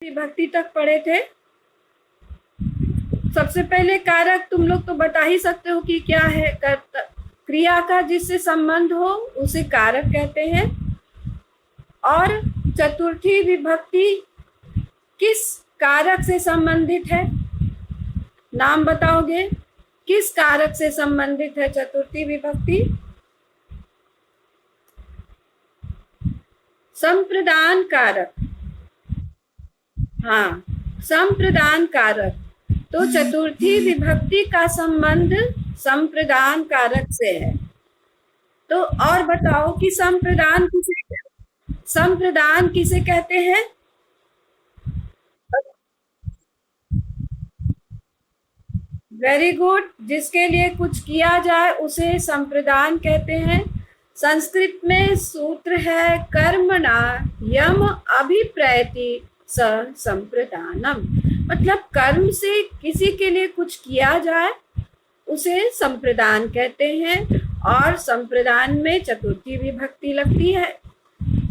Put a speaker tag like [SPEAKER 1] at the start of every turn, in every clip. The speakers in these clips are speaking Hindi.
[SPEAKER 1] विभक्ति तक पढ़े थे। सबसे पहले कारक तुम लोग तो बता ही सकते हो कि क्या है। क्रिया का जिससे संबंध हो उसे कारक कहते हैं। और चतुर्थी विभक्ति किस कारक से संबंधित है? नाम बताओगे? किस कारक से संबंधित है चतुर्थी विभक्ति? संप्रदान कारक। हाँ, संप्रदान कारक। तो चतुर्थी विभक्ति का संबंध संप्रदान कारक से है। तो और बताओ कि संप्रदान किसे कहते हैं? Very good. जिसके लिए कुछ किया जाए उसे संप्रदान कहते हैं। संस्कृत में सूत्र है कर्मणा यम अभिप्रैति स संप्रदानम। मतलब कर्म से किसी के लिए कुछ किया जाए उसे संप्रदान कहते हैं। और संप्रदान में चतुर्थी विभक्ति लगती है।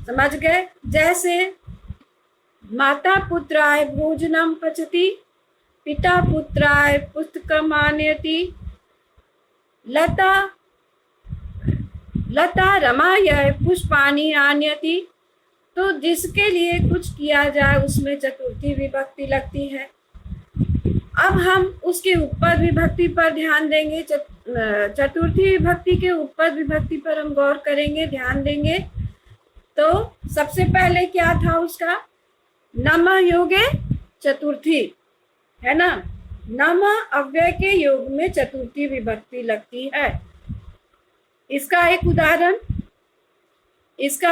[SPEAKER 1] समझ गए? जैसे माता पुत्राय भोजनम पचति, पिता पुत्राय पुस्तकम आनयति, लता रमाय पुष्पाणि आनयति। तो जिसके लिए कुछ किया जाए उसमें चतुर्थी विभक्ति लगती है। अब हम उसके उपपद विभक्ति पर ध्यान देंगे। चतुर्थी विभक्ति के उपपद विभक्ति पर हम गौर करेंगे, ध्यान देंगे। तो सबसे पहले क्या था उसका? नम योगे चतुर्थी, है ना? नम अव्यय के योग में चतुर्थी विभक्ति लगती है। इसका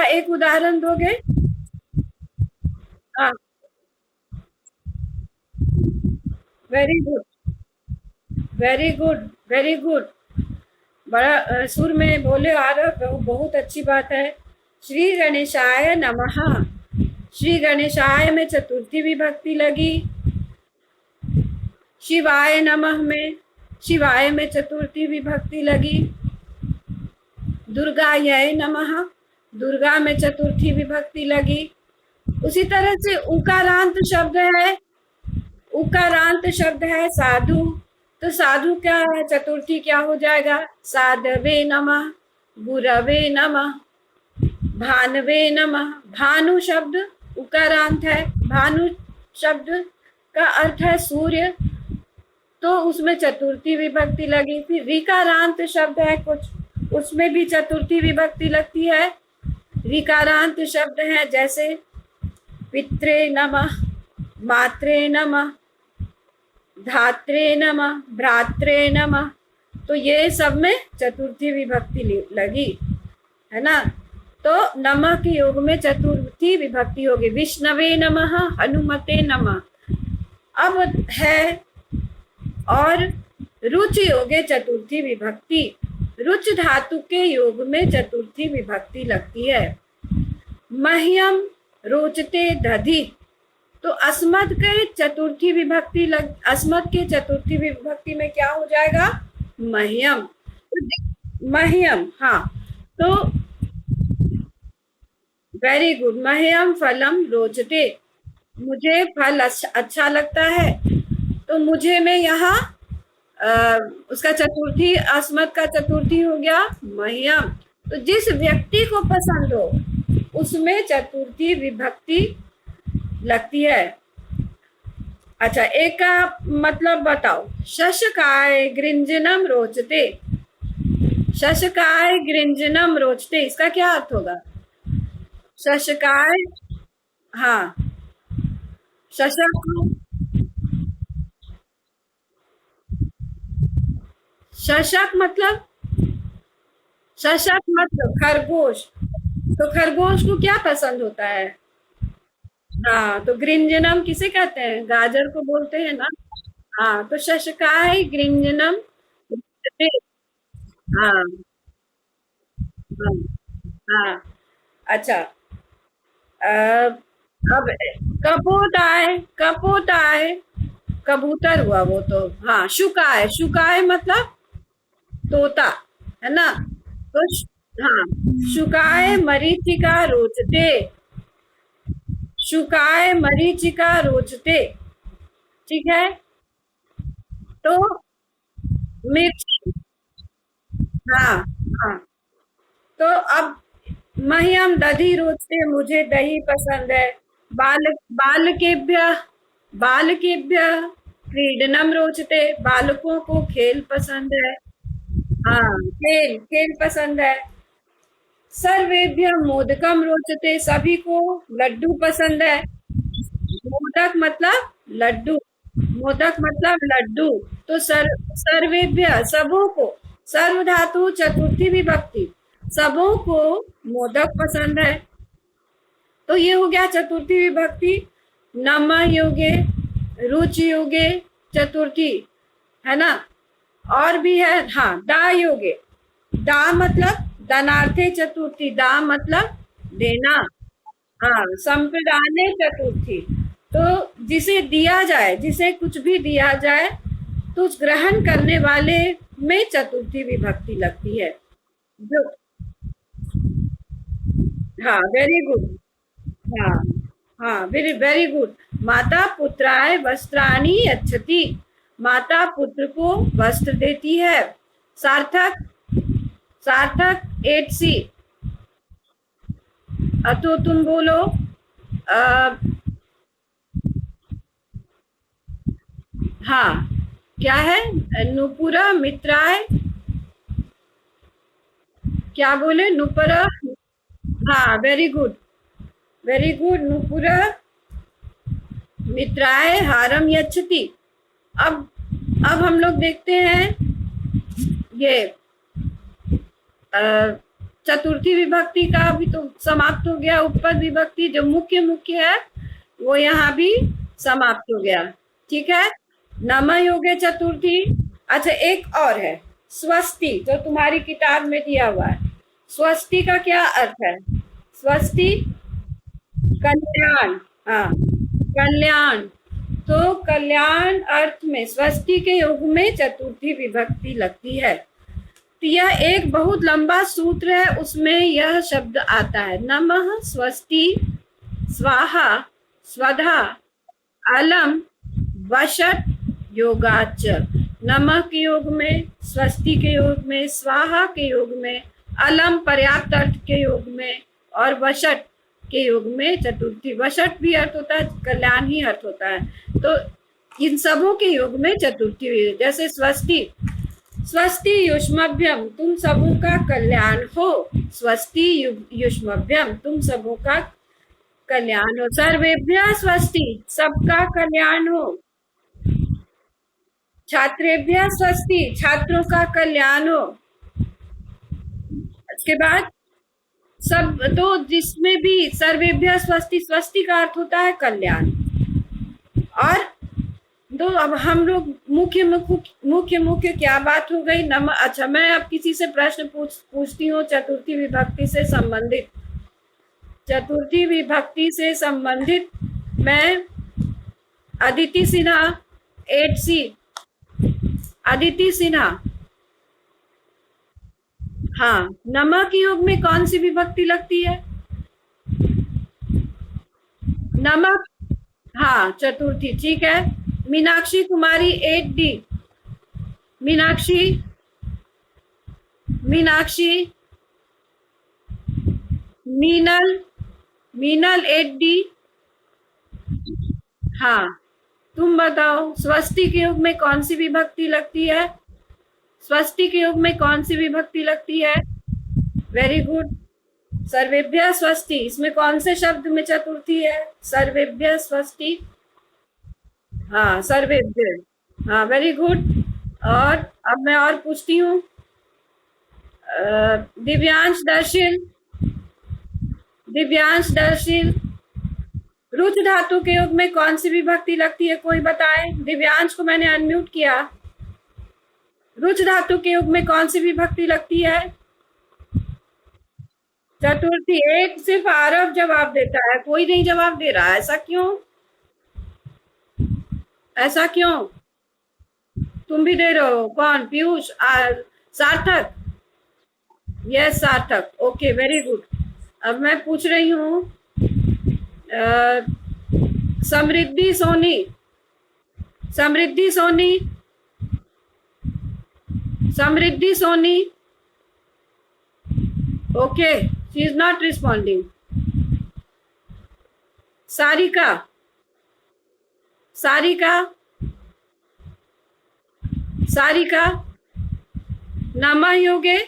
[SPEAKER 1] एक उदाहरण दोगे? हाँ, very good, very good, very good. बड़ा सुर में बोले आ रहा, बहुत अच्छी बात है। श्री गणेशाय नमः। श्री गणेशाय में चतुर्थी विभक्ति लगी। शिवाय नमः में चतुर्थी विभक्ति लगी। दुर्गायै नमः, दुर्गा में चतुर्थी विभक्ति लगी। उसी तरह से उकारांत शब्द है साधु। तो साधु क्या है? चतुर्थी क्या हो जाएगा? साधवे नमः, गुरवे नमः, भानवे नमः। भानु शब्द उकारांत है। भानु शब्द का अर्थ है सूर्य, तो उसमें चतुर्थी विभक्ति लगी। फिर ऋकारांत शब्द है कुछ, उसमें भी चतुर्थी विभक्ति लगती है। ऋकारांत शब्द है जैसे पित्रे नमः, मात्रे नमः, धात्रे नमः, भ्रात्रे नमः। तो ये सब में चतुर्थी विभक्ति लगी, है ना? तो नमः के योग में चतुर्थी विभक्ति होगी। विष्णवे नमः, हनुमते नमः। अब है और रुच योगे चतुर्थी विभक्ति। रुच धातु के योग में चतुर्थी विभक्ति लगती है। मह्यम रोचते दधि। तो अस्मत् के चतुर्थी विभक्ति में क्या हो जाएगा? मह्यम। मह्यम, हाँ। तो वेरी गुड। मह्यम फलम रोचते, मुझे फल अच्छा लगता है। तो मुझे में यहाँ उसका चतुर्थी, अस्मत् का चतुर्थी हो गया मह्यम। तो जिस व्यक्ति को पसंद हो उसमें चतुर्थी विभक्ति लगती है। अच्छा, एक का मतलब बताओ। शशकाय गृंजनम रोचते। शशकाय गृंजनम रोचते, इसका क्या अर्थ होगा? शशकाय, हाँ, शशक शशक मतलब खरगोश। तो खरगोश को क्या पसंद होता है? हाँ, तो गृंजनम किसे कहते हैं? गाजर को बोलते हैं ना। हाँ, तो शशकाय गृंजनम रोचते। हाँ, हाँ, हाँ। अच्छा, अब कपोत आए, कबूतर हुआ वो तो। हाँ, शुकाय मतलब तोता, है ना? तो हाँ, शुकाय मरीचिका रोचते। शुकाय मरीचिका रोचते। ठीक है, तो मिर्ची। हाँ हाँ। तो अब मह्यम दधि रोचते, मुझे दही पसंद है। बाल बालकेभ्य बालकेभ्य क्रीडनम रोचते, बालकों को खेल पसंद है। हाँ, खेल खेल पसंद है। सर्वेभ्य मोदकम रोचते, सभी को लड्डू पसंद है। मोदक मतलब लड्डू, मोदक मतलब लड्डू। तो सर्वेभ्य सबों को, सर्व धातु चतुर्थी विभक्ति, सबों को मोदक पसंद है। तो ये हो गया चतुर्थी विभक्ति। नम योगे, रुचि योगे चतुर्थी, है ना। और भी है, हाँ, दा योगे, दा मतलब दानार्थे चतुर्थी, दा मतलब देना। हाँ, संप्रदाने चतुर्थी, तो जिसे दिया जाए, जिसे कुछ भी दिया जाए तो उस ग्रहण करने वाले में चतुर्थी विभक्ति लगती है। जो, हाँ, वेरी गुड। हाँ हाँ, वेरी वेरी गुड। माता पुत्राय वस्त्राणि यच्छति, माता पुत्र को वस्त्र देती है। सार्थक, सार्थक 8C। तो तुम बोलो। आ, हाँ, क्या है? नुपुरा मित्राय, क्या बोले? नुपुरा। हाँ, वेरी गुड, वेरी गुड। नुपुरा मित्राय हारम यच्छति। अब अब हम लोग देखते हैं ये चतुर्थी विभक्ति का भी तो समाप्त हो गया। उपपद विभक्ति जो मुख्य मुख्य है वो यहाँ भी समाप्त हो गया। ठीक है, नम योगे चतुर्थी। अच्छा, एक और है स्वस्ति, जो तुम्हारी किताब में दिया हुआ है। स्वस्ति का क्या अर्थ है? स्वस्ति कल्याण। हाँ, कल्याण। तो कल्याण अर्थ में स्वस्ति के योग में चतुर्थी विभक्ति लगती है। तो यह एक बहुत लंबा सूत्र है, उसमें यह शब्द आता है, नमः स्वस्ति स्वाहा स्वधा अलम वशट योगाच। नमः के योग में, स्वस्ति के योग में, स्वाहा के योग में, अलम पर्याप्त अर्थ के योग में, और वशट के योग में चतुर्थी। वशट भी अर्थ होता है, कल्याण ही अर्थ होता है। तो इन सबों के योग में चतुर्थी, जैसे स्वस्ति, स्वस्ति युष्मभ्यम, तुम सबों का कल्याण हो। स्वस्ति युष्मभ्यम, तुम सबों का कल्याण हो। सर्वेभ्यः स्वस्ति, सबका कल्याण हो। छात्रेभ्यः स्वस्ति, छात्रों का कल्याण हो। इसके बाद सब, तो जिसमें भी सर्वेभ्यः स्वस्ति, स्वस्ति का अर्थ होता है कल्याण। और तो अब हम लोग मुख्य मुख्य क्या बात हो गई? अच्छा, मैं अब किसी से प्रश्न पूछती हूँ चतुर्थी विभक्ति से संबंधित। चतुर्थी विभक्ति से संबंधित मैं अदिति सिन्हा 8C। अदिति सिन्हा, हाँ, नमः के योग में कौन सी विभक्ति लगती है? नमः, हाँ, चतुर्थी। ठीक है। मीनाक्षी कुमारी 8D। मीनाक्षी, मीनाक्षी, मीनल, मीनल 8D। हाँ, तुम बताओ स्वस्ति के योग में कौन सी विभक्ति लगती है? स्वस्ति के योग में कौन सी विभक्ति लगती है? Very good. सर्वेभ्यः स्वस्ति, इसमें कौन से शब्द में चतुर्थी है? सर्वेभ्यः स्वस्ति। हाँ, सर्वेभ्यः। हाँ, वेरी गुड। और अब मैं और पूछती हूँ, दिव्यांश दर्शिल, दिव्यांश दर्शिल, रुच धातु के योग में कौन सी विभक्ति लगती है? कोई बताए। दिव्यांश को मैंने अनम्यूट किया। रुच धातु के योग में कौन सी विभक्ति लगती है? चतुर्थी। एक सिर्फ आरव जवाब देता है, कोई नहीं जवाब दे रहा। ऐसा क्यों? ऐसा क्यों? तुम भी दे रहे हो। कौन? Piyush? Sarthak? Yes, Sarthak. Okay, very good. अब मैं पूछ रही हूँ Samriddhi Soni, Samriddhi Soni, Samriddhi Soni. Okay, she is not responding. Sarika, Sarika, Sarika. नमः योगे,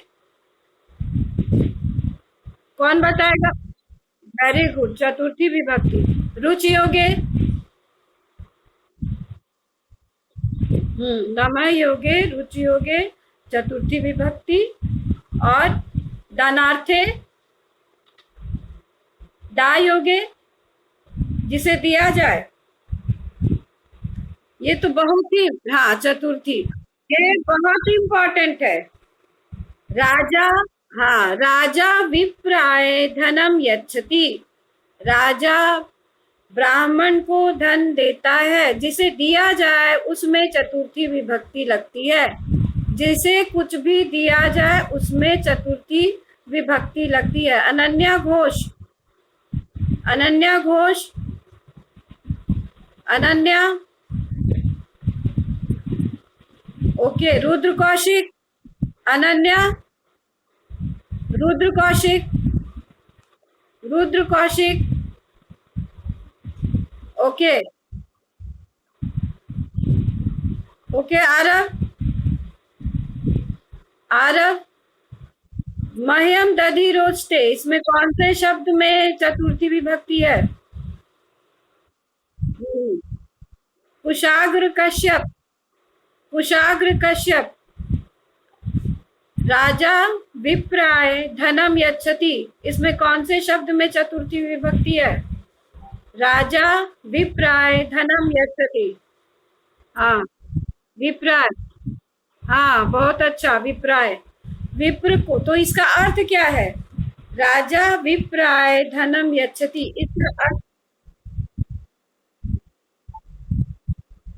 [SPEAKER 1] कौन बताएगा? वेरी गुड, चतुर्थी विभक्ति. रुचि योगे, नमः योगे, रुचि योगे, चतुर्थी विभक्ति. और दानार्थे, दा योगे, जिसे दिया जाए. ये तो बहुत ही, हाँ, चतुर्थी, ये बहुत ही इंपॉर्टेंट है. राजा, हाँ, राजा विप्राय धनम यच्छति. राजा ब्राह्मण को धन देता है, जिसे दिया जाए उसमें चतुर्थी विभक्ति लगती है. जिसे कुछ भी दिया जाए उसमें चतुर्थी विभक्ति लगती है. Ananya Ghosh, Ananya Ghosh, Ananya. Okay, Rudra Kaushik, Ananya, Rudra Kaushik, Rudra Kaushik. Okay, okay. Aarav, Aarav. मह्यम दधी रोस्टे, इसमें कौन से शब्द में चतुर्थी विभक्ति है? कुशाग्र कश्यप, कुशाग्र कश्यप. राजा विप्राय धनम यच्छति, इसमें कौन से शब्द में चतुर्थी विभक्ति है? राजा विप्राय धनम यच्छति. हाँ, विप्राय. हाँ, बहुत अच्छा, विप्राय. विप्र को, तो इसका अर्थ क्या है? राजा विप्राय धनम यच्छति, इसका अर्थ.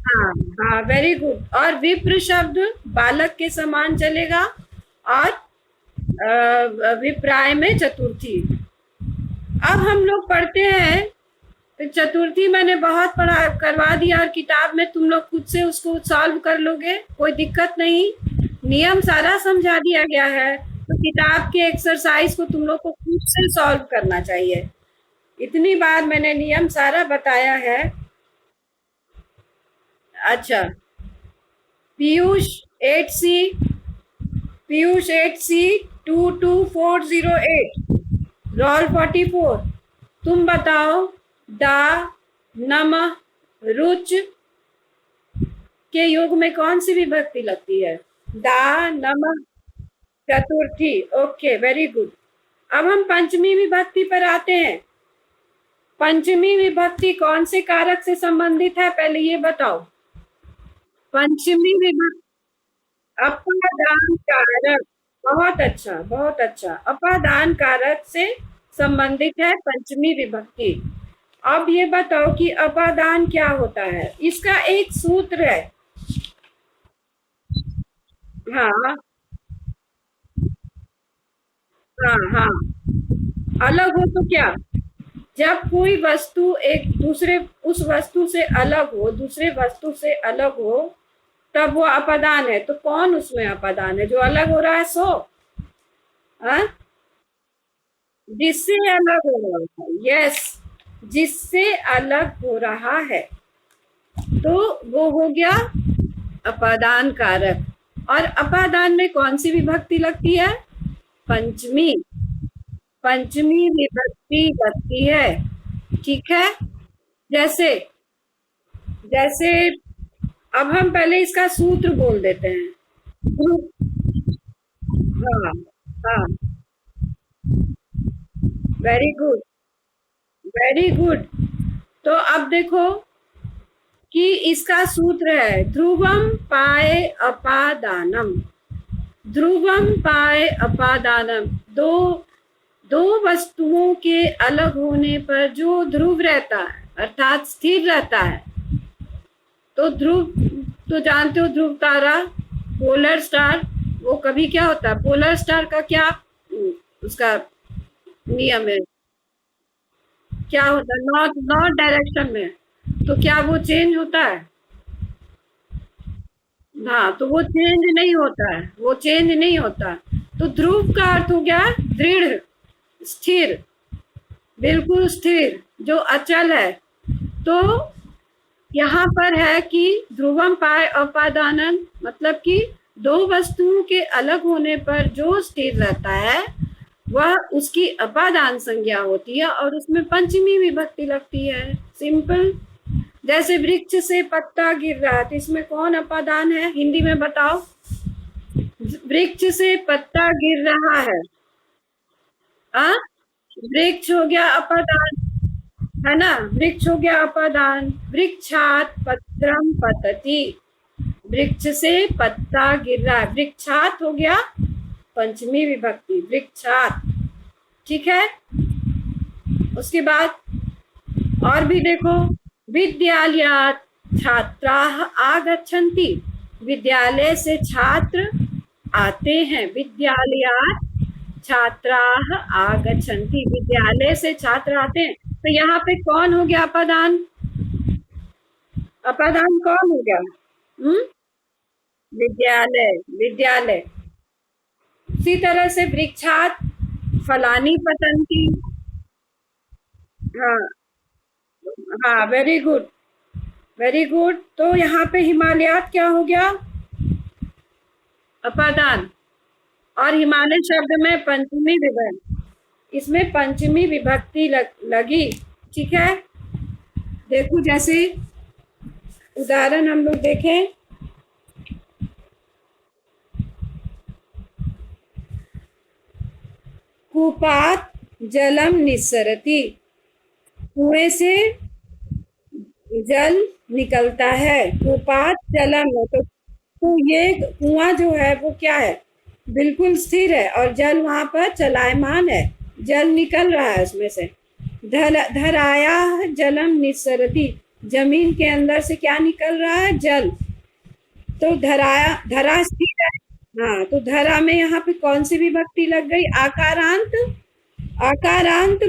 [SPEAKER 1] हाँ, हाँ, वेरी गुड. और विप्र शब्द बालक के समान चलेगा. और विप्राय में चतुर्थी. अब हम लोग पढ़ते हैं, तो चतुर्थी मैंने बहुत पढ़ा करवा दिया, और किताब में तुम लोग खुद से उसको सॉल्व कर लोगे, कोई दिक्कत नहीं. नियम सारा समझा दिया गया है, तो किताब के एक्सरसाइज को तुम लोग को खुद से सॉल्व करना चाहिए. इतनी बार मैंने नियम सारा बताया है. अच्छा, Piyush 8C, Piyush 8C 22408, role 44. तुम बताओ, दा, नमः, रुच के योग में कौन सी विभक्ति लगती है? दा, नमः, चतुर्थी. Okay, very good. अब हम पंचमी विभक्ति पर आते हैं. पंचमी विभक्ति कौन से कारक से संबंधित है, पहले ये बताओ. पंचमी विभक्ति अपादान कारक. बहुत अच्छा, बहुत अच्छा. अपादान कारक से संबंधित है पंचमी विभक्ति. अब ये बताओ कि अपादान क्या होता है. इसका एक सूत्र है. हाँ, हाँ, हाँ. अलग हो तो क्या? जब कोई वस्तु एक दूसरे, उस वस्तु से अलग हो, दूसरे वस्तु से अलग हो, तब वो अपादान है. तो कौन उसमें अपादान है? जो अलग हो रहा है सो. हाँ, जिससे अलग हो रहा है. यस, जिससे अलग हो रहा है, तो वो हो गया अपादान कारक. और अपादान में कौन सी विभक्ति लगती है? पंचमी, पंचमी विभक्ति लगती है. ठीक है. जैसे, जैसे अब हम पहले इसका सूत्र बोल देते हैं. हाँ, हाँ, वेरी गुड, वेरी गुड. तो अब देखो कि इसका सूत्र है ध्रुवम पाए अपादानम. ध्रुवम पाए अपादानम. दो दो वस्तुओं के अलग होने पर जो ध्रुव रहता है, अर्थात स्थिर रहता है. तो ध्रुव तो जानते हो, ध्रुव तारा, पोलर स्टार, वो कभी क्या होता है? पोलर स्टार का क्या उसका नियम है? क्या होता है? नॉर्थ, नॉर्थ डायरेक्शन में. तो क्या वो चेंज होता है? हाँ, तो वो चेंज नहीं होता है, वो चेंज नहीं होता। तो ध्रुव का अर्थ हो गया दृढ़, स्थिर, बिल्कुल स्थिर, जो अचल है। तो यहाँ पर है कि ध्रुवम पाय अपादानन, मतलब कि दो वस्तुओं के अलग होने पर जो स्थिर रहता है वह उसकी अपादान संज्ञा होती है और उसमें पंचमी विभक्ति लगती है। सिंपल। जैसे वृक्ष से पत्ता गिर रहा है, तो इसमें कौन अपादान है? हिंदी में बताओ। वृक्ष से पत्ता गिर रहा है, आ वृक्ष हो गया अपादान, है ना? वृक्ष हो गया अपादान। वृक्षात पत्रम पतति, वृक्ष से पत्ता गिर रहा है, वृक्षात हो गया पंचमी विभक्ति, वृक्षात। ठीक है। उसके बाद और भी देखो, विद्यालयात् छात्राः आगच्छन्ति, विद्यालय से छात्र आते हैं। विद्यालयात् छात्राः आगच्छन्ति, विद्यालय से छात्र आते हैं। तो यहाँ पे कौन हो गया अपादान? अपादान कौन हो गया? विद्यालय, विद्यालय। इसी तरह से वृक्षात फलानी पतंती। हाँ हाँ, वेरी गुड, वेरी गुड। तो यहाँ पे हिमालयात क्या हो गया? अपादान। और हिमालय शब्द में पंचमी विभक्ति, इसमें पंचमी विभक्ति लगी। ठीक है। देखो, जैसे उदाहरण हम लोग देखें, कूपात जलम निस्सरति, कुएं से जल निकलता है। कूपात जलम, तो ये कुआं जो है वो क्या है? बिल्कुल स्थिर है और जल वहां पर चलायमान है, जल निकल रहा है उसमें से। धराया जलम निस्सरति, जमीन के अंदर से क्या निकल रहा है? जल। तो धराया, धरा स्थिर है। हाँ, तो धरा में यहाँ पे कौन सी विभक्ति लग गई? आकारांत। आकारांत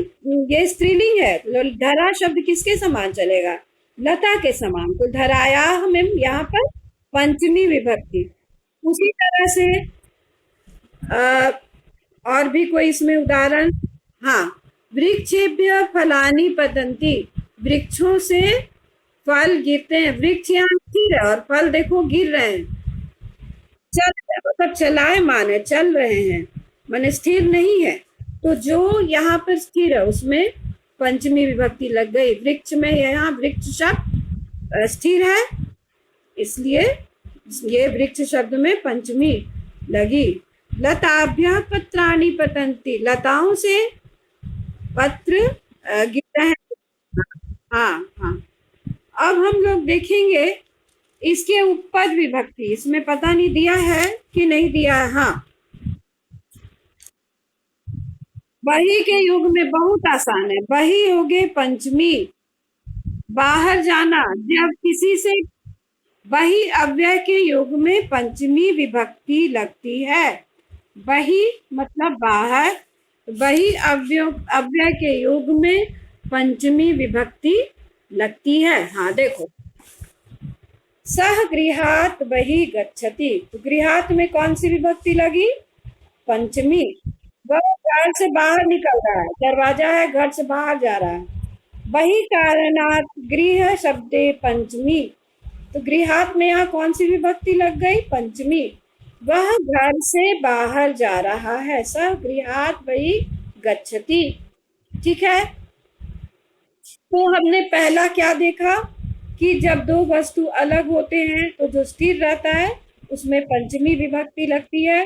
[SPEAKER 1] ये स्त्रीलिंग है, तो धरा शब्द किसके समान चलेगा? लता के समान। तो धराया में यहाँ पर पंचमी विभक्ति। उसी तरह से और भी कोई इसमें उदाहरण? हाँ, वृक्षेभ्य फलानी पतंती, वृक्षों से फल गिरते हैं। वृक्ष यहाँ स्थिर है और फल देखो गिर रहे हैं, चल मतलब चलायमान है, चल रहे हैं, माने स्थिर नहीं है। तो जो यहाँ पर स्थिर है उसमें पंचमी विभक्ति लग गई। वृक्ष में यहाँ वृक्ष शब्द स्थिर है, इसलिए ये वृक्ष शब्द में पंचमी लगी। लताभ्यः पत्राणि पतन्ति, लताओं से पत्र गिरते हैं। हाँ हाँ। अब हम लोग देखेंगे इसके उपपद विभक्ति, इसमें पता नहीं दिया है कि नहीं दिया है। हाँ, बही के युग में बहुत आसान है। बही हो गए पंचमी, बाहर जाना। जब किसी से बही अव्यय के युग में पंचमी विभक्ति लगती है। बही मतलब बाहर, बही अव्यय के युग में पंचमी विभक्ति लगती है। हाँ देखो, सह गृहात बही गच्छति, तो गृहात में कौन सी विभक्ति लगी? पंचमी। वह घर से बाहर निकल रहा है, दरवाजा है, घर से बाहर जा रहा है। बही कारणात गृह शब्दे पंचमी, तो गृहात में यहाँ कौन सी विभक्ति लग गई? पंचमी। वह घर से बाहर जा रहा है, सह गृहात बही गच्छति। ठीक है। तो हमने पहला क्या देखा कि जब दो वस्तु अलग होते हैं तो जो स्थिर रहता है उसमें पंचमी विभक्ति लगती है।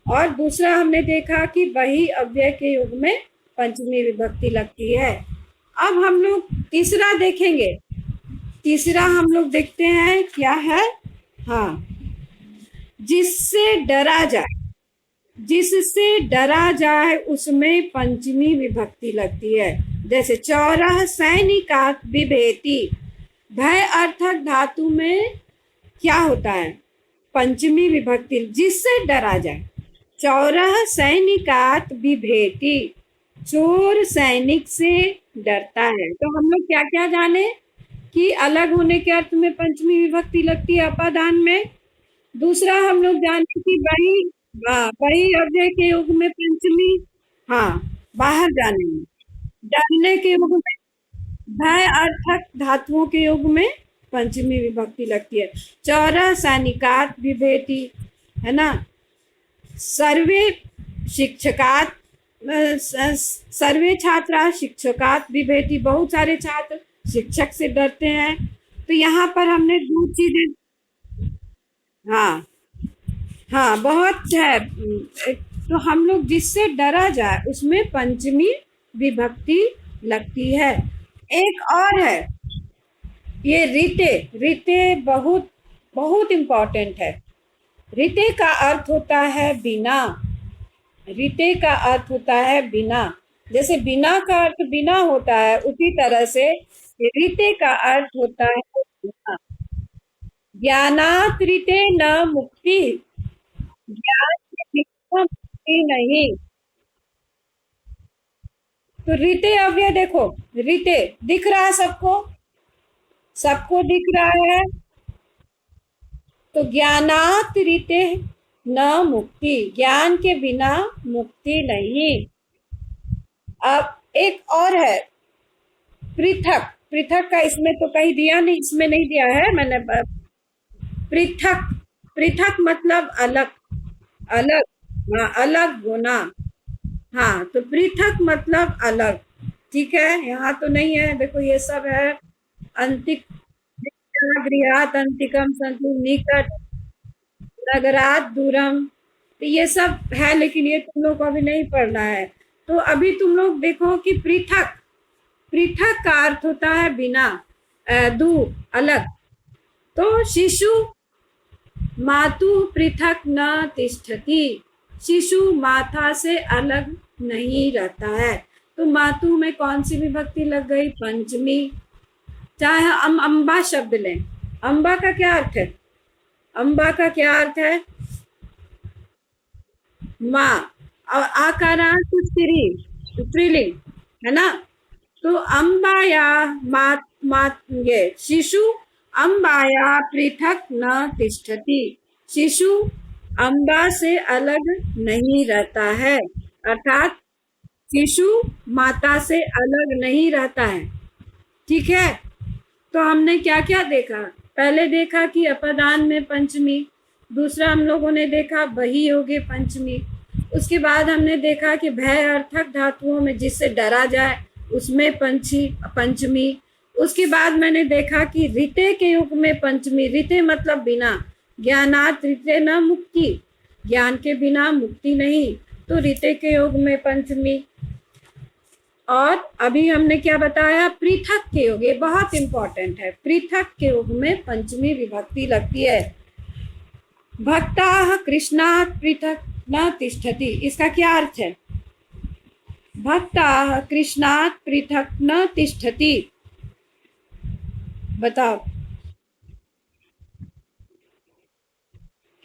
[SPEAKER 1] और दूसरा हमने देखा कि बही अव्यय के युग में पंचमी विभक्ति लगती है। अब हम लोग तीसरा देखेंगे। तीसरा हम लोग देखते हैं क्या है। हाँ, जिससे डरा जाए, जिससे डरा जाए उसमें पंचमी विभक्ति लगती है। जैसे चौरह सैनिकात् बिभेति, भय अर्थक धातु में क्या होता है? पंचमी विभक्ति, जिससे डरा जाए। चौरह सैनिकात् बिभेति, चोर सैनिक से डरता है। तो हम लोग क्या क्या जाने? कि अलग होने के अर्थ में पंचमी विभक्ति लगती है अपादान में। दूसरा हम लोग जानते कि बही, बही अव्यय के योग में पंचमी, हाँ बाहर जाने में, जाने के योग में, भय अर्थक धातुओं के योग में पंचमी विभक्ति लगती है। चौरा सैनिकात विभेति, है ना। सर्वे शिक्षकात, सर्वे छात्रा शिक्षकात विभेति, बहुत सारे छात्र शिक्षक से डरते हैं। तो यहाँ पर हमने दो चीजें, हाँ हाँ बहुत है, तो हम लोग जिससे डरा जाए उसमें पंचमी विभक्ति लगती है। एक और है ये रीते, रीते बहुत बहुत इम्पोर्टेंट है। रीते का अर्थ होता है बिना, रीते का अर्थ होता है बिना। जैसे बिना का अर्थ बिना होता है, उसी तरह से रीते का अर्थ होता है बिना। ज्ञानात रीते न मुक्ति, ज्ञान के बिना मुक्ति नहीं। तो रीते अव्यय देखो, रीते दिख रहा है सबको, सबको दिख रहा है। तो ज्ञानात रीते न मुक्ति, ज्ञान के बिना मुक्ति नहीं। अब एक और है पृथक, पृथक का इसमें तो कहीं दिया नहीं, इसमें नहीं दिया है मैंने। पृथक, पृथक मतलब अलग, अलग, हाँ अलग होना, हाँ तो पृथक मतलब अलग, ठीक है। यहाँ तो नहीं है, देखो ये सब है अंतिक, गृहात अंतिकम संतु निकट, नगरात दूरम, तो ये सब है, लेकिन ये तुम लोग को अभी नहीं पढ़ना है। तो अभी तुम लोग देखो कि पृथक, पृथक का अर्थ होता है बिना, दूर, अलग। तो शिशु मातु पृथक न तिष्ठति, शिशु माता से अलग नहीं रहता है। तो मातु में कौन सी विभक्ति लग गई? पंचमी। चाहे हम अम्बा शब्द लें, अम्बा का क्या अर्थ है? अम्बा का क्या अर्थ है? माँ, और आकारांत स्त्रीलिंग, है ना। तो अम्बाया मात ये शिशु अम्बाया पृथक न तिष्ठति, शिशु अम्बा से अलग नहीं रहता है, अर्थात शिशु माता से अलग नहीं रहता है, ठीक है। तो हमने क्या क्या देखा? पहले देखा कि अपदान में पंचमी, दूसरा हम लोगों ने देखा बही योगे पंचमी, उसके बाद हमने देखा कि भय अर्थक धातुओं में जिससे डरा जाए उसमें पंचमी। उसके बाद मैंने देखा कि रीते के युग में पंचमी, रीते मतलब बिना, ज्ञानात रीते न मुक्ति, ज्ञान के बिना मुक्ति नहीं, तो रीते के योग में पंचमी। और अभी हमने क्या बताया? पृथक के योग, ये बहुत इंपॉर्टेंट है, पृथक के योग में पंचमी विभक्ति लगती है। भक्ता कृष्णात् पृथक न तिष्ठति, इसका क्या अर्थ है? भक्ता कृष्णात् पृथक न तिष्ठति, बताओ।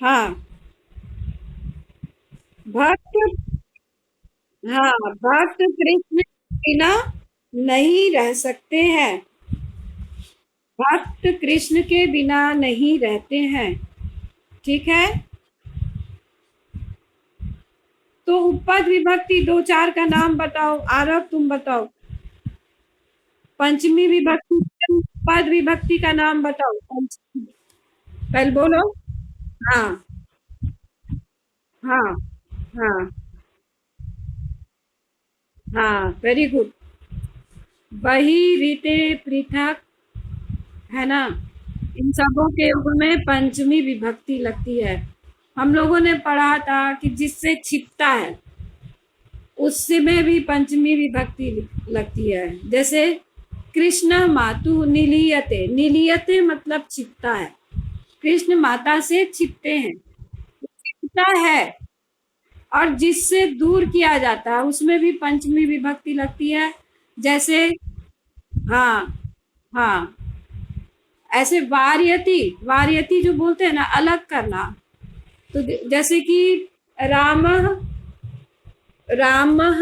[SPEAKER 1] हाँ भक्त, हाँ भक्त कृष्ण बिना नहीं रह सकते हैं, भक्त कृष्ण के बिना नहीं रहते हैं, ठीक है। तो उपपद विभक्ति दो चार का नाम बताओ, आरव तुम बताओ। पंचमी विभक्ति पद विभक्ति का नाम बताओ, पहले बोलो। हाँ हाँ हाँ हाँ, वेरी गुड। बही रीते पृथक, है ना, इन सबों के योग में पंचमी विभक्ति लगती है। हम लोगों ने पढ़ा था कि जिससे छिपता है उसमें भी पंचमी विभक्ति लगती है। जैसे कृष्ण मातु निलीयते, निलीयते मतलब छिपता है, कृष्ण माता से छिपते हैं, छिपता है। और जिससे दूर किया जाता है उसमें भी पंचमी विभक्ति लगती है। जैसे हाँ हाँ, ऐसे वार्यति, वार्यति जो बोलते हैं ना, अलग करना। तो जैसे कि रामः रामः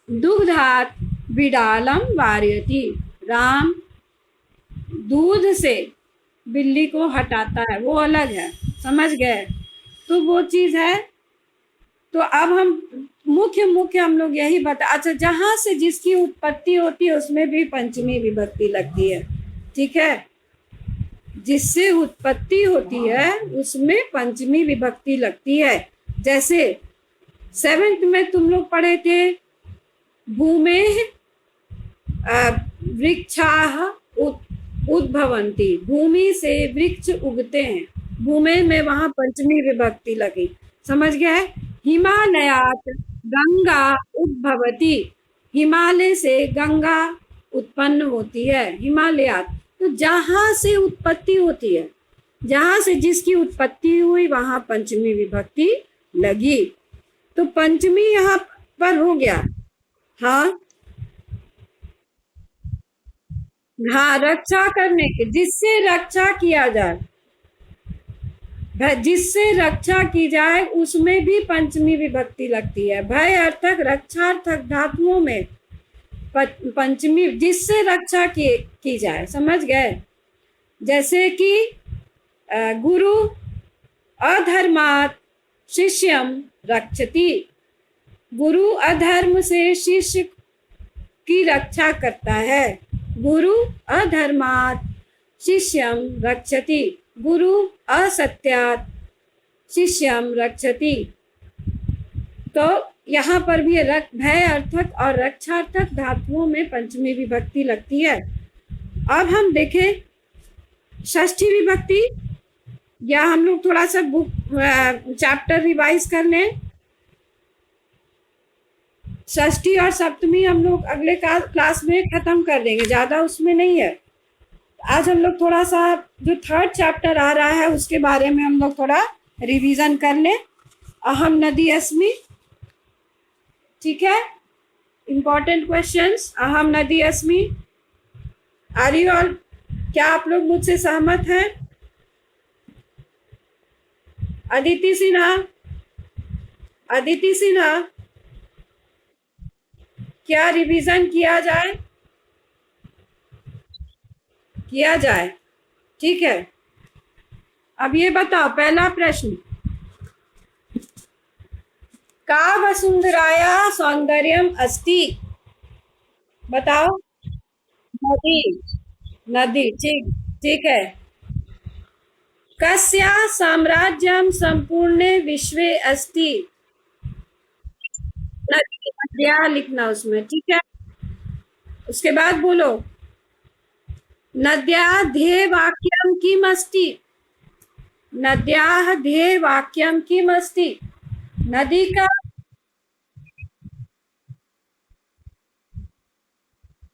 [SPEAKER 1] दुग्धात् बिडालम वार्यति, राम दूध से बिल्ली को हटाता है, वो अलग है, समझ गए? तो वो चीज है। तो अब हम मुख्य हम लोग यही बता, अच्छा, जहां से जिसकी उत्पत्ति होती है उसमें भी पंचमी विभक्ति लगती है, ठीक है? जिससे उत्पत्ति होती है उसमें पंचमी विभक्ति लगती है। जैसे 7th में तुम लोग पढ़े थे, भूमे वृक्षाः उद्भवन्ति, भूमि से वृक्ष उगते हैं, भूमे में वहां पंचमी विभक्ति लगी, समझ गए? हिमालयात गंगा उद्भवती, हिमालय से गंगा उत्पन्न होती है, हिमालयात। तो जहां से उत्पत्ति होती है, जहां से जिसकी उत्पत्ति हुई वहां पंचमी विभक्ति लगी। तो पंचमी यहाँ पर हो गया। हाँ हाँ, रक्षा करने के, जिससे रक्षा किया जाए, जिससे रक्षा की जाए उसमें भी पंचमी विभक्ति लगती है। भय अर्थक रक्षार्थक धातुओं में पंचमी, जिससे रक्षा की जाए, समझ गए? जैसे कि गुरु अधर्मात् शिष्यम रक्षति, गुरु अधर्म से शिष्य की रक्षा करता है। गुरु अधर्मात् शिष्यम रक्षति, गुरु असत्यात् शिष्यम रक्षति। तो यहाँ पर भी भय अर्थक और रक्षार्थक धातुओं में पंचमी विभक्ति लगती है। अब हम देखें षष्ठी विभक्ति, या हम लोग थोड़ा सा बुक चैप्टर रिवाइज कर लें। षष्ठी और सप्तमी हम लोग अगले क्लास में खत्म कर देंगे, ज्यादा उसमें नहीं है। आज हम लोग थोड़ा सा जो 3rd चैप्टर आ रहा है उसके बारे में हम लोग थोड़ा रिवीजन कर लें। अहम नदी अस्मि, ठीक है? इंपॉर्टेंट क्वेश्चंस, अहम नदी अस्मि। आर यू ऑल, क्या आप लोग मुझसे सहमत हैं? अदिति सिन्हा, अदिति सिन्हा, क्या रिवीजन किया जाए? किया जाए, ठीक है। अब ये बताओ, पहला प्रश्न, का वसुंधराया सौंदर्यम अस्ति? बताओ। नदी, नदी, ठीक, ठीक है। कस्या साम्राज्यम संपूर्णे विश्वे अस्ति? नदी, नद्या लिखना उसमें, ठीक है। उसके बाद बोलो, नद्या ध्येय वाक्यम किम अस्ति? नद्याः ध्येय वाक्यम किम अस्ति? नदी का,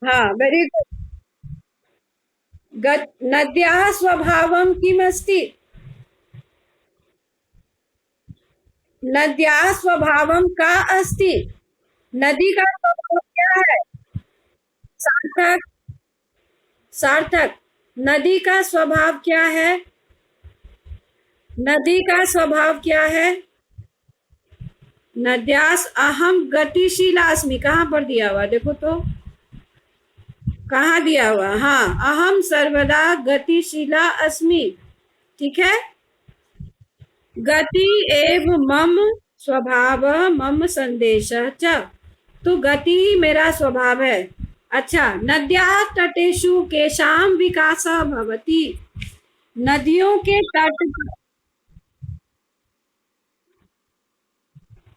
[SPEAKER 1] हाँ, वेरी गुड। नद्याः स्वभावम किम अस्ति? नद्याः स्वभावम का अस्ति? नदी का स्वभाव क्या है? सार्थक, सार्थक। नदी का स्वभाव क्या है? नदी का स्वभाव क्या है? नद्यास अहम गतिशीला अस्मि, कहाँ पर दिया हुआ देखो तो, कहाँ दिया हुआ? हाँ, अहम सर्वदा गतिशीला अस्मि, ठीक है। गति एव मम स्वभाव मम संदेश च, तो गति मेरा स्वभाव है। अच्छा, नद्या तटेषु केषां विकासः भवति? नदियों के तट,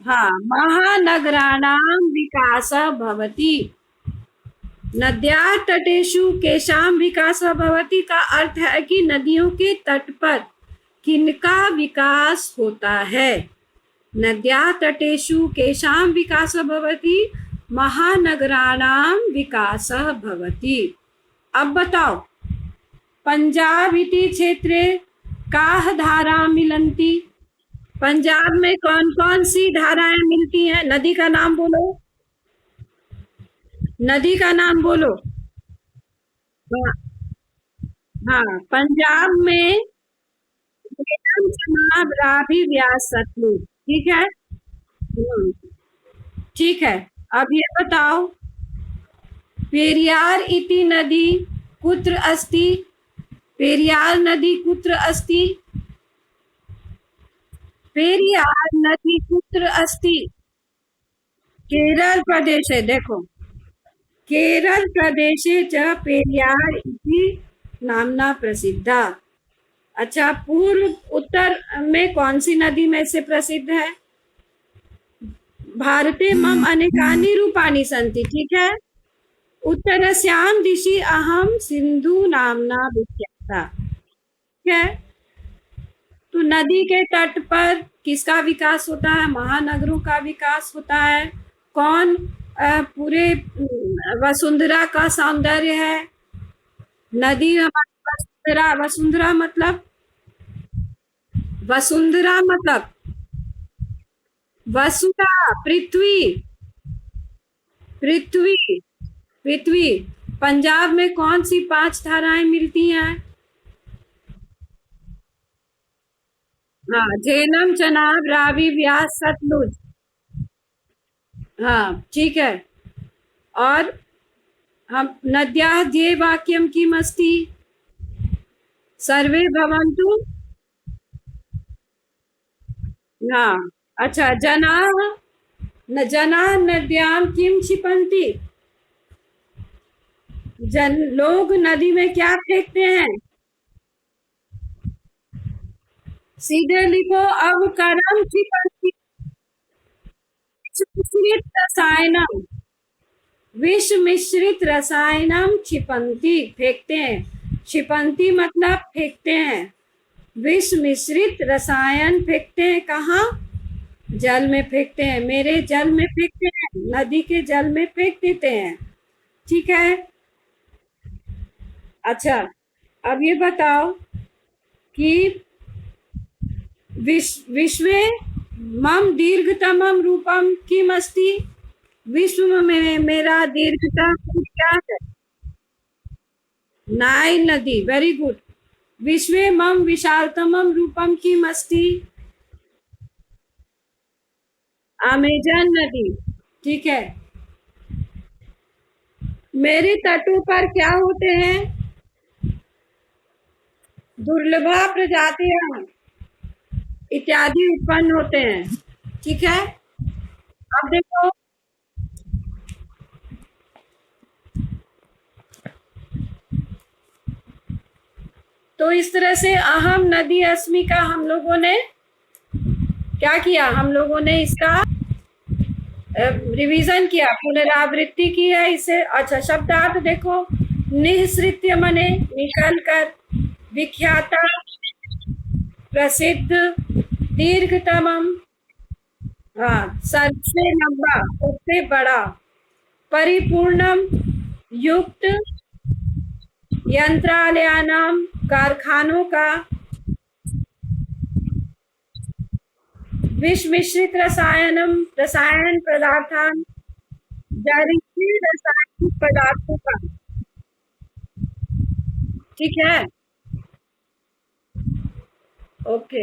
[SPEAKER 1] हाँ, महानगराणां विकासः भवति। नद्या तटेषु केषां विकासः भवति का अर्थ है कि नदियों के तट पर किनका विकास होता है। नद्या तटेषु केषां विकासः भवति? महानगराणां विकासः भवति। अब बताओ, पंजाब इति क्षेत्रे काः धारा मिलन्ति? पंजाब में कौन कौन सी धाराएं मिलती हैं? नदी का नाम बोलो, नदी का नाम बोलो। हाँ, हाँ, पंजाब में झेलम, चनाब, रावी, व्यास, सतलुज, ठीक है। ठीक है। अब ये बताओ, पेरियार इति नदी कुत्र अस्ति? पेरियार नदी कुत्र अस्ति? पेरियार नदी कुत्र अस्ति? केरल प्रदेशे, देखो, केरल प्रदेशे च पेरियार इति नाम्ना प्रसिद्धा। अच्छा, पूर्व उत्तर में कौन सी नदी में से प्रसिद्ध है? भारते मम अनेकानि रूपाणि सन्ति, ठीक है। उत्तरस्यां दिशि अहम सिंधु नाम्ना विख्याता, ठीक है। तो नदी के तट पर किसका विकास होता है? महानगरों का विकास होता है। कौन पूरे वसुंधरा का सौंदर्य है? नदी हमारी वसुंधरा। वसुंधरा मतलब वसुधा, पृथ्वी। पृथ्वी पृथ्वी। पंजाब में कौन सी 5 धाराएं मिलती हैं? हाँ, झेलम, चनाब, रावी, व्यास, सतलुज। हाँ, ठीक है। और हम नद्याः ध्ये वाक्यम किमस्ति? सर्वे भवन्तु। हाँ, अच्छा, जनाः नद्यां किम क्षिपन्ति? लोग नदी में क्या फेंकते हैं? सीधे लिखो, अवकरम क्षिपन्ति। विष मिश्रित रसायनम क्षिपन्ति, फेंकते हैं। क्षिपन्ति मतलब फेंकते हैं। विष मिश्रित रसायन फेंकते हैं। कहाँ? जल में फेंकते हैं। मेरे जल में फेंकते हैं, नदी के जल में फेंक देते हैं, ठीक है। अच्छा, अब ये बताओ कि विश्वे मम दीर्घतमम रूपम किम अस्ति? विश्व में मेरा दीर्घतम रूप क्या है? नाइल नदी, वेरी गुड। विश्वे मम विशालतमम रूपम किम अस्ति? अमेजन नदी, ठीक है। मेरे तटों पर क्या होते हैं? दुर्लभ प्रजातियां इत्यादि उत्पन्न होते हैं, ठीक है। अब देखो, तो इस तरह से अहम नदी अस्मि का हम लोगों ने क्या किया? हम लोगों ने इसका रिवीजन किया, पुनरावृत्ति की है इसे। अच्छा, शब्दार्थ देखो, निःसृत्य मने निकल कर, विख्याता प्रसिद्ध, दीर्घतमम हाँ सबसे लंबा, सबसे बड़ा, परिपूर्णम युक्त, यंत्रालयानाम कारखानों का, विष मिश्रित रसायन पदार्थान, जहरीले रासायनिक पदार्थों का, ठीक है। ओके।